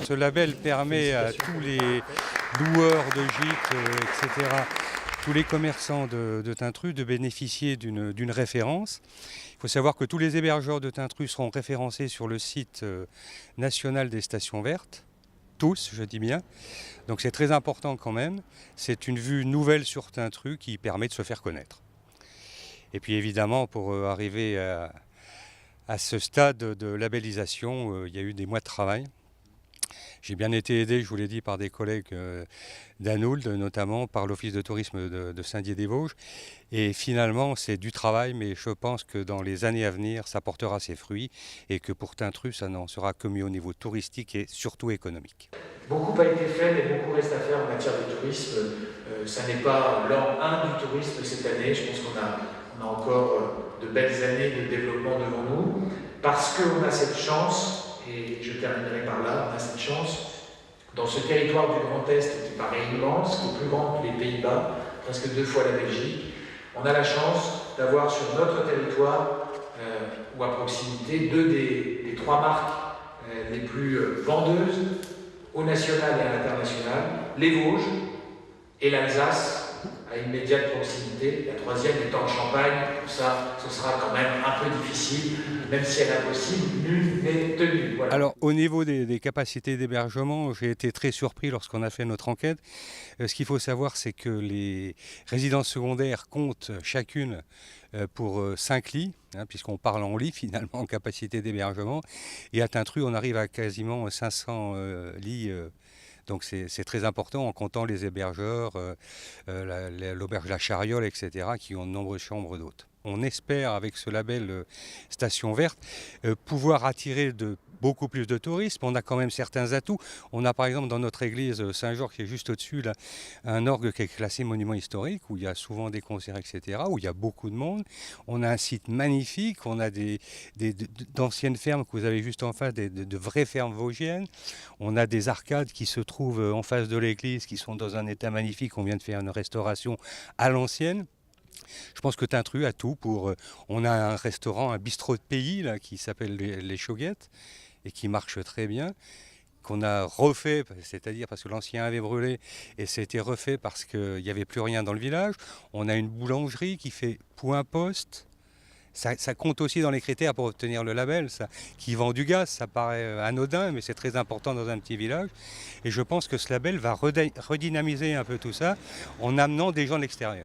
Ce label permet à tous les loueurs de gîtes, etc., tous les commerçants de Tintrus de bénéficier d'une référence. Il faut savoir que tous les hébergeurs de Tintrus seront référencés sur le site national des stations vertes. Tous, je dis bien. Donc c'est très important quand même. C'est une vue nouvelle sur Tintrus qui permet de se faire connaître. Et puis évidemment, pour arriver à ce stade de labellisation, il y a eu des mois de travail. J'ai bien été aidé, je vous l'ai dit, par des collègues d'Anould, notamment par l'Office de tourisme de Saint-Dié-des-Vosges. Et finalement, c'est du travail, mais je pense que dans les années à venir, ça portera ses fruits et que pour Tintrus, ça n'en sera que mieux au niveau touristique et surtout économique. Beaucoup a été fait, mais beaucoup reste à faire en matière de tourisme. Ça n'est pas l'an 1 du tourisme cette année. Je pense qu'on a encore de belles années de développement devant nous, parce qu'on a cette chance. Et je terminerai par là, on a cette chance, dans ce territoire du Grand Est qui paraît immense, qui est plus grand que les Pays-Bas, presque 2 fois la Belgique, on a la chance d'avoir sur notre territoire, ou à proximité, 2 des 3 marques les plus vendeuses, au national et à l'international, les Vosges et l'Alsace, à immédiate proximité, la 3e étant en Champagne. Pour ça, ce sera quand même un peu difficile, même si elle est impossible, nul n'est tenu. Voilà. Alors au niveau des capacités d'hébergement, j'ai été très surpris lorsqu'on a fait notre enquête. Ce qu'il faut savoir, c'est que les résidences secondaires comptent chacune pour 5 lits, puisqu'on parle en lits finalement en capacité d'hébergement. Et à Tintrus, on arrive à quasiment 500 lits. Donc c'est très important en comptant les hébergeurs, l'auberge La Chariole, etc., qui ont de nombreuses chambres d'hôtes. On espère, avec ce label Station Verte, pouvoir attirer beaucoup plus de touristes. On a quand même certains atouts. On a par exemple dans notre église Saint-Georges, qui est juste au-dessus, là, un orgue qui est classé monument historique, où il y a souvent des concerts, etc., où il y a beaucoup de monde. On a un site magnifique, on a d'anciennes fermes que vous avez juste en face, de vraies fermes vosgiennes. On a des arcades qui se trouvent en face de l'église, qui sont dans un état magnifique. On vient de faire une restauration à l'ancienne. Je pense que Tintrus a tout pour... on a un restaurant, un bistrot de pays là, qui s'appelle les Choguettes et qui marche très bien, qu'on a refait, c'est-à-dire parce que l'ancien avait brûlé et c'était refait parce qu'il n'y avait plus rien dans le village. On a une boulangerie qui fait point poste. Ça compte aussi dans les critères pour obtenir le label, ça, qui vend du gaz. Ça paraît anodin, mais c'est très important dans un petit village. Et je pense que ce label va redynamiser un peu tout ça en amenant des gens de l'extérieur.